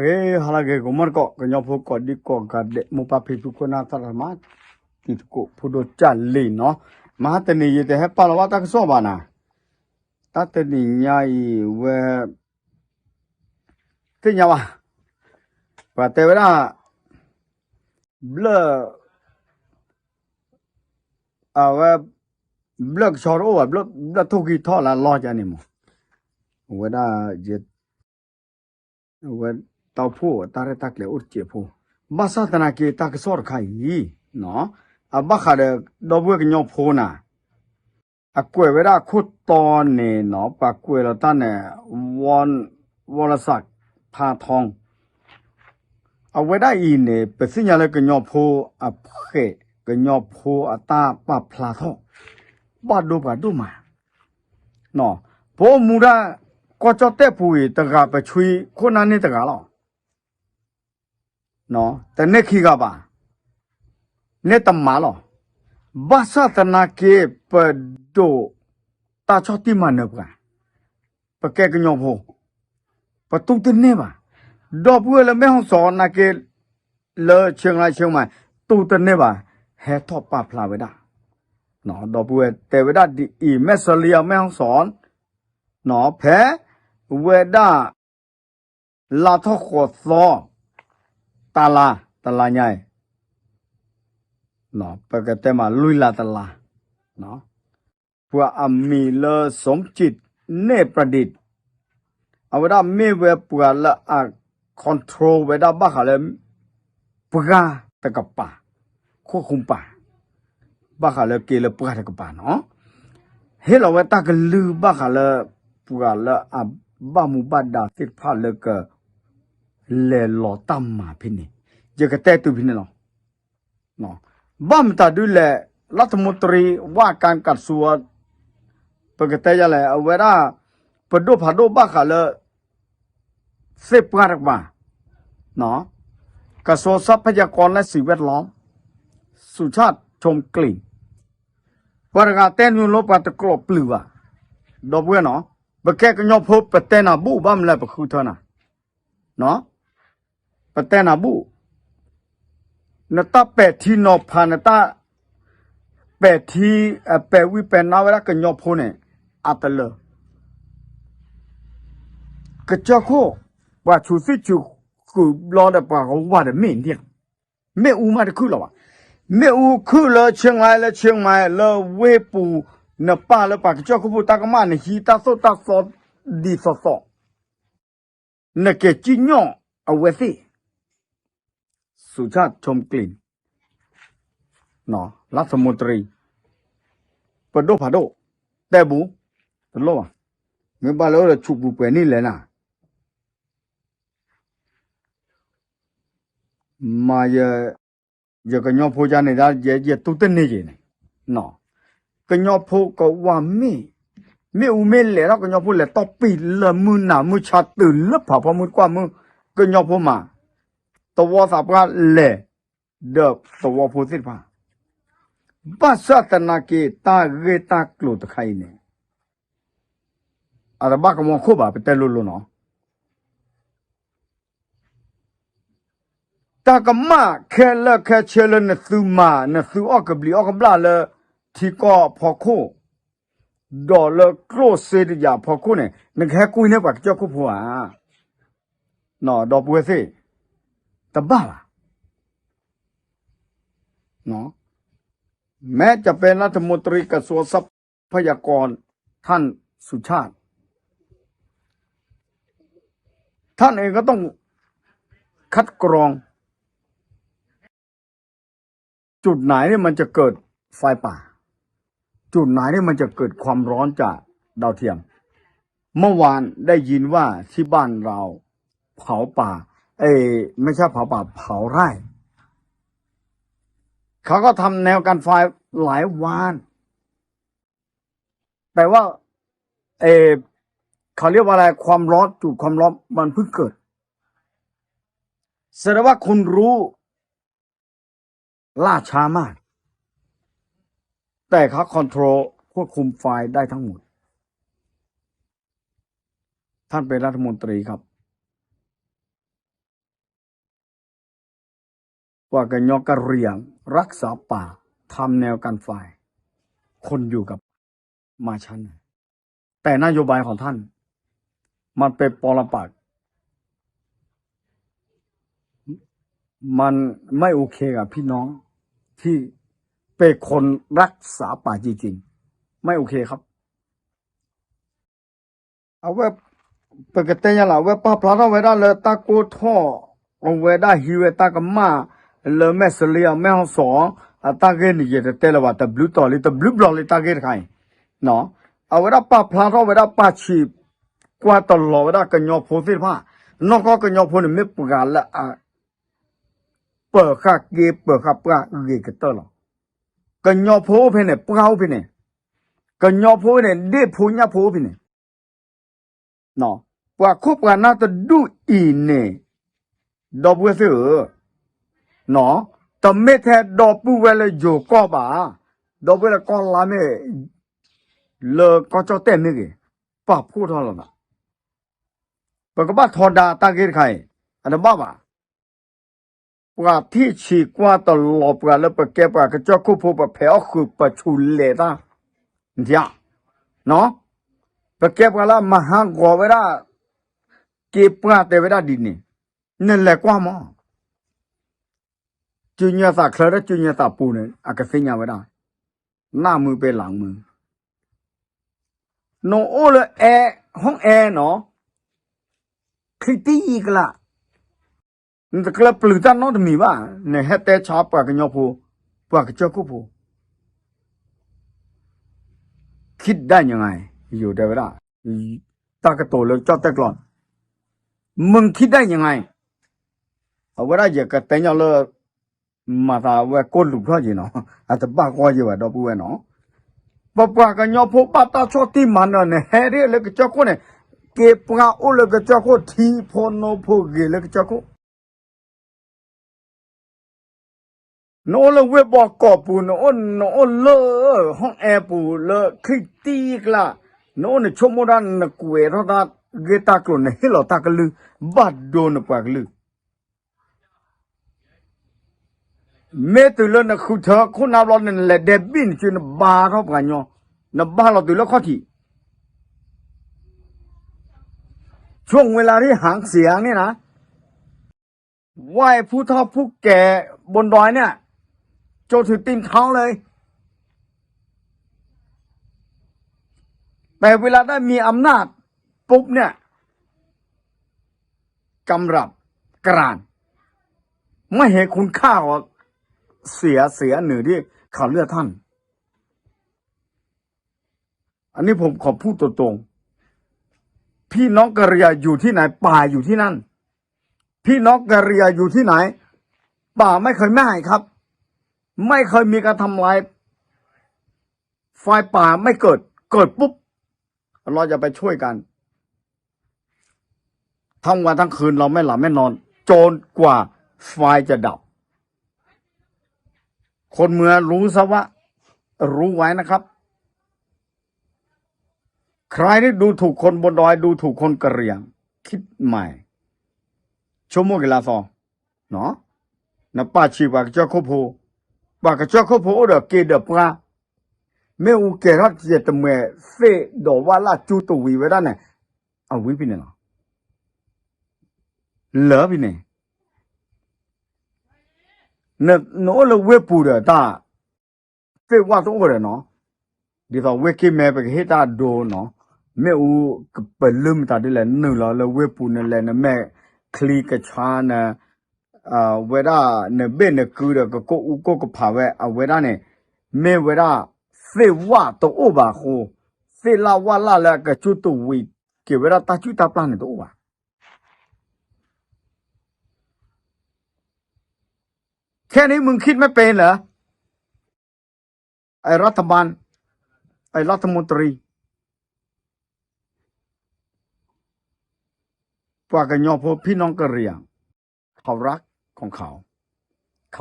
halage gomar ko kenyopo ko di ko gade mupa pipu ko na tarama ko pudo chali no mahateni yete he palawa tak so bana tateni nyai we tinyawa patevera ble awe blok choro wa blok da thoki thola lo jani mo weda je we tao phu tare tak le ut che phu basa tana ke tak sor khai no abakha de do bwe knyo phu na akwe weda khut ton ne no pa kwe la ta ne won sak pha thong aweda yi ne pesinya le knyo phu a phe knyo phu ata pa phla tho ba do ma no po mura có cho tép bùi tờ gà bà chui khô năn nê tờ gà lọ nó tờ nê khi gà bà nê tầm má lọ bà sa tờ nà kê bà đồ ta cho tim mà nợp gà bà kê cái nhọc hồ bà tung tên nê bà đò bùi là mấy hông xó nà kê lơ trường lại trường mày tung tên nê bà hé thọ bà phá với đà nó đò bùi tè với đà đi ý mẹ sơ lìa mấy hông xó nó phé weda la tho kho so tala nhai no pakate ma lui la tala no pua ami le som chit ne pradit awada me we pua la a control weda ba khale pua takapa kho khumpa ba khale ke le pua takapa no he lo we ta ke lu ba khale pua la a ba mu ba da tik pha le ka le lo tam ma phi ni je ka te tu phi ni lo no bam ta du le lat mutri wa kan kat suwa pa ka te ya le awera pa do pha do ba kha le se pa rak ba no กระทรวงทรัพยากรและสิ่งแวดล้อมสุชาติชมกลิ่นวรกาเต้นยุโรปตะกรบปลือดอกเบี้ยเนาะบแกก็ยอมพบปเต้นอาบูบ้ามเลยปะคือเท่าน่ะเนาะปเต้นอาบูนตาเป็ดที่นอพานตาเป็ดที่เป็ดวิเป็นนาเวลาก็ยอมพบเนี่ยอัตเลก็เจ้าโคว่าชูสิจูกูรอแต่ปากว่าแต่ไม่เนี่ยไม่อูมาจะคือหรอวะไม่อูคือเลยเชียงรายเลยเชียงใหม่เลยเวปูเนป้าเลยปากเจ้ากูพูดตากมาเนี่ยฮีตาโซตาโซดีโซโซเนเกจิญองเอาไว้สิสุชาติชมกลิ่นเนาะรัฐมนตรีปดโดผาโดแต่บูตลอดเมื่อบ้านเราเลยฉุกบุปผนี่เลยนะมาเยก็ยอมพูดจานนี่ได้เยตุ้งนี่จีนี่เนาะก็ยอมพูดก็ว่าไม่อุเมเลยแล้วก็ยอมพูดเลยต่อปีละมือหนามือชาตื่นแล้วผ่าพอมือกว่ามือก็ยอมพูดมาตัวสับกันเลยเด็กตัวพูดสิป่ะภาษาตนาเกตาเกตากลุตใครเนี่ยอะไรบ้าก็มองคู่บ่าไปเตลุเนาะตากมาแค่ละแค่เชลนซูมาเนซูออกกับลีออกกับลาเลยที่ก็พอคู่ดอลลาร์โกรเซดิยาพอคู่เนี่ยนึกแค่คุยเนี่ยปากเจ้าคู่ผัวเนาะดอกบัวสิตะบ้าล่ะเนาะแม้จะเป็นรัฐมนตรีกระทรวงทรัพยากรท่านสุชาติท่านเองก็ต้องคัดกรองจุดไหนเนี่ยมันจะเกิดไฟป่าจุดไหนเนี่ยมันจะเกิดความร้อนจากดาวเทียมเมื่อวานได้ยินว่าที่บ้านเราเผาป่าไม่ใช่เผาป่าเผาไร่เขาก็ทำแนวกันไฟหลายวันแต่ว่าเขาเรียกว่าอะไรความร้อนจุดความร้อนมันเพิ่งเกิดแสดงว่าคุณรู้ล่าช้ามากแต่เขาคอนโทรลควบคุมไฟได้ทั้งหมดท่านเป็นรัฐมนตรีครับ ว่ากันยอกกระเรียงรักษาป่าทำแนวกันไฟคนอยู่กับมาชันแต่นโยบายของท่านมันเป็นปรปักษ์มันไม่โอเคกับพี่น้องที่เป็นคนรักษาป่าจริงๆไม่โอเคครับเอาไว้ปกติอย่างไรไว้ป้าพลาดเอาไว้ได้เลยตาโกท่อเอาไว้ได้ฮิวตากมาเลยแม่เสลียแม่ห้องสองตาเกนี่จะเตลว่าแต่บลูต่อเลยแต่บลูบล็อกเลยตาเกใครเนาะเอาไว้ได้ป้าพลาดเอาไว้ได้ป้าชีกว่าตลอดไว้ได้กันยอโพสิผ้านอกก็กันยอโพนี่ไม่ปกาละเปิดข้าเกเปิดข้าปลาเกกันตลอดกันยอโพเพเนี่ยปลาเพเนี่ยกันยอโพเนี่ยเด็ดพูญาโพเพเนี่ยเนาะว่าคุปกันน่าจะดูอีเนี่ยดอกบัวเสือเนาะแต่ไม่แท้ดอกบัวเลยอยู่ก็บ่าดอกบัวเลยก็ลาไม่เลยก็จะเต้นนี่กี่ป้าพูดเท่าไหร่นะปกติทอดาตาเกิดใครอันนั้นบ้าว่าที่ฉีกว่าตลอดว่าแล้วปะแกปะก็จะคุปปะแผลคือปะชุนเลยตาเนี่ยเนาะปะแกปะละมหากว่าเวลาเก็บปะแต่เวลาดินนี่นั่นแหละกว่ามั้งจุนยาตาเคลื่อนจุนยาตาปูเนี่ยอากาศเสียเวลาหน้ามือไปหลังมือโนโอเลยห้องเนาะคริตี้อีกละนี่แต่กลับปลื้มตาโน้ตมีว่าเนี่ยเฮตชอบปากกันยอพูปากเจ้ากุพูคิดได้ยังไงอยู่ได้เวลาตากระโตเลยเจ้าแต่กลอนมึงคิดได้ยังไงเอาเวลาอย่ากระเตยเอาเลยมาตาเวก้นหลุดเพราะจีเนาะอาจจะบ้าก้อยอยู่ว่าดอกบัวเนาะปากกันยอพูปาตาชอบที่มันเนี่ยเฮเรียเลยก็เจ้าคนเนี่ยเก็บปากโอเลยก็เจ้าคนทีพอนโนพูเกเลยก็เจ้าคนโนเลเวบอกกอบปูโนเลห้องปูเลคิดตีกละโนเนี่ยชมดันนักเวรทัดเกตากลเนี่ยเฮลตากลือบัดโดนปากลือเมตุลนักขุดเถอะคุณนาบลอนเนี่ยแหละเดบินจุนบาร์เขาปกันยอนบาร์เราตุลข้อที่ช่วงเวลาที่หางเสียงเนี่ยนะไหวผู้เฒ่าผู้แก่บนดอยเนี่ยโจถือตีนเขาเลยแต่เวลาได้มีอำนาจปุ๊บเนี่ยกำรับกรานไม่เห็นคุณค่าของเสียหนึ่งที่เขาเลือกท่านอันนี้ผมขอพูดตรงๆพี่น้องกะเหรี่ยอยู่ที่ไหนป่าอยู่ที่นั่นพี่น้องกะเหรี่ยอยู่ที่ไหนป่าไม่เคยไม่ให้ครับไม่เคยมีการทำลายไฟป่าไม่เกิดปุ๊บเราจะไปช่วยกันทั้งวันทั้งคืนเราไม่หลับไม่นอนจนกว่าไฟจะดับคนเมืองรู้ซะว่ารู้ไว้นะครับใครที่ดูถูกคนบนดอยดูถูกคนกะเหรี่ยงคิดใหม่ชั่วโมงกี่ลาซอเนาะนะป้าชีว่าเจ้าโคโพว่าเจ้าโคโพเดอเกเดปลาไม่อุเกรัดเจตเมเฟดอว่าลาจูตุวีไว้ด้านเนี่ยเอาวิพี่เนี่ยเนาะเหลือพี่เนี่ยเนี่ยโน้เลยเวปูเดอตาเฟว่าตัวเดอเนาะดีต่อเวกิเมไปเฮตาโดเนาะไม่อุเปิดลืมตาได้เลยหนึ่งแล้วเวปูเนี่ยแหละนะแม่คลีกชานะเวลาเนี่ยเบนเนี่ยคือเด็กก็ผ่าไว้เอาเวลาเนี่ยไม่เวลาเฟว่าตัวบ่าโคเฟลาว่าละแล้วก็จุดตัววิเกี่ยวเวลาตาจุดตาปลาเนี่ยตัวบ่าแค่นี้มึงคิดไม่เป็นเหรอไอ้รัฐบาลไอ้รัฐมนตรีว่ากันยอพพี่น้องกะเหรี่ยงเขารักของเข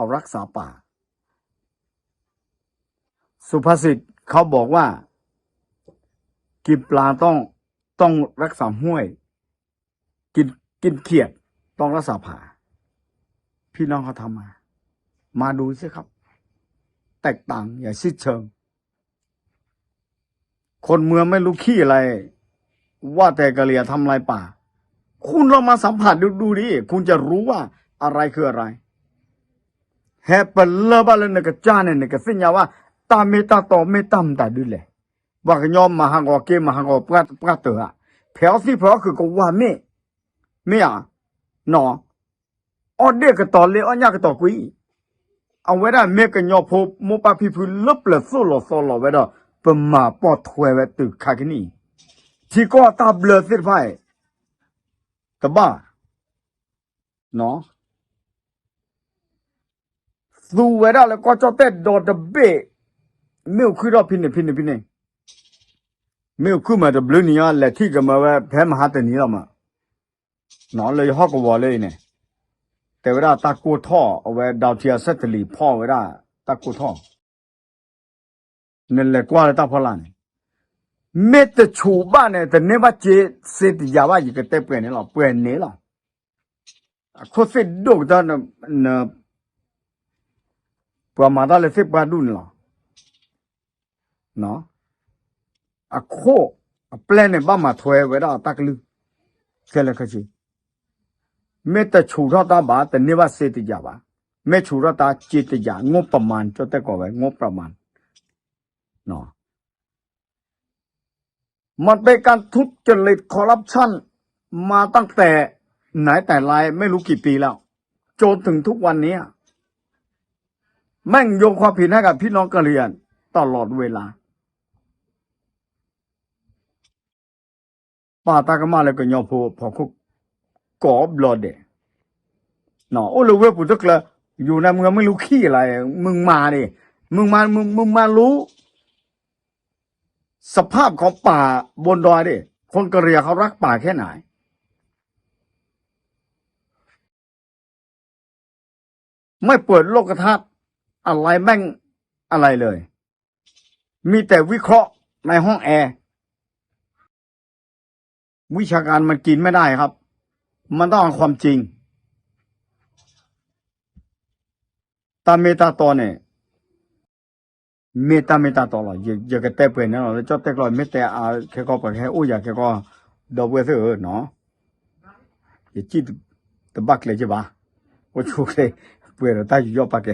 ารักษาป่าสุภาษิตเขาบอกว่ากินปลาต้องรักษาห้วยกินเขียดต้องรักษาป่าพี่น้องเขาทำมา มาดูสิครับแตกต่างอย่างสิ้นเชิงคนเมืองไม่รู้ขี้อะไรว่าแต่กะเหรี่ยทำลายป่าคุณลองมาสัมผัสดูดิคุณจะรู้ว่าอะไรคืออะไรแฮปเลบาเลนกะจาเนี่ยกะสิญญาว่าตาเมตาต่อเมตามตาดูเลยว่ากะยอมมาหังอเกมาหังอปะเตอแผวสิเพราะคือก็ว่าไม่อ่ะเนาะออเด็กก็ต่อเลยอ้อยากก็ต่อกุยเอาไว้ได้เมกะยอพบโมปาพิพุลบเลยโซโลไว้ดอปะมาปอถวยไว้ตึกคากินีที่ก็ตาเบลอสิไผตะบ้าเนาะสู้ไว้ได้แล้วก็จะเต็ดโดดเบะไม่คือรอพินเนี่ยไม่คือมาตะบลูนี่อ่ะแหละที่ก็มาว่าแพ้มหาตะนี้แล้วมาเนาะเลยฮอกก็ว่าเลยเนี่ยแต่เวลาตะกูท่อเอาไว้ดาวเทียเซตลีพ่อไว้ได้ตะกูท่อนั่นแหละกว่าเลยตะพลันเม็ดชูบ้านเนี่ยแต่เนี่ยว่าเจเสตยาว่าอยู่กับเตเปเนี่ยหรอเปลี่ยนเนี่ยหรอเขาเสดดูตอนเนี่ยประมาณได้เลยเสปาดุนหรอเนาะอะโคเปลี่ยนเนี่ยบ้ามาถวยไว้ได้ตะกลือแค่ละก็จีเม็ดชูรอตาบ้าแต่เนี่ยว่าเสตยาว่าเม็ดชูรอตาจิตยางบประมาณจะแต่ก่อไว้งบประมาณเนาะมันเป็นการทุจริตคอร์รัปชันมาตั้งแต่ไหนแต่ไรไม่รู้กี่ปีแล้วจนถึงทุกวันนี้แม่งโยงความผิดให้กับพี่น้องกะเหรี่ยงตลอดเวลาป้าตากมาเลยก็ยอมพอคุกกอบลอดเดเนาะโอ้เลยเว้ยปุ๊ดกละอยู่ในเมืองไม่รู้ขี้อะไรมึงมาดิมึงมารู้สภาพของป่าบนดอยดิคนกะเหรี่ยงเขารักป่าแค่ไหนไม่เปิดโลกทัศน์อะไรแม่งอะไรเลยมีแต่วิเคราะห์ในห้องแอร์วิชาการมันกินไม่ได้ครับมันต้องเอาความจริงตาเมตาตอเนี่ยเมตาตอหรออย่าก็แต่เปลี่ยนนะหรอแล้วเจ้าแต่ก่อนไม่แต่แค่ก็ไปแค่อู้อยากแค่ก็ดอกเวสเนาะอย่าจี้ตะบักเลยใช่ปะว่าชูเลยเปลี่ยนตาอยู่ยอปากแก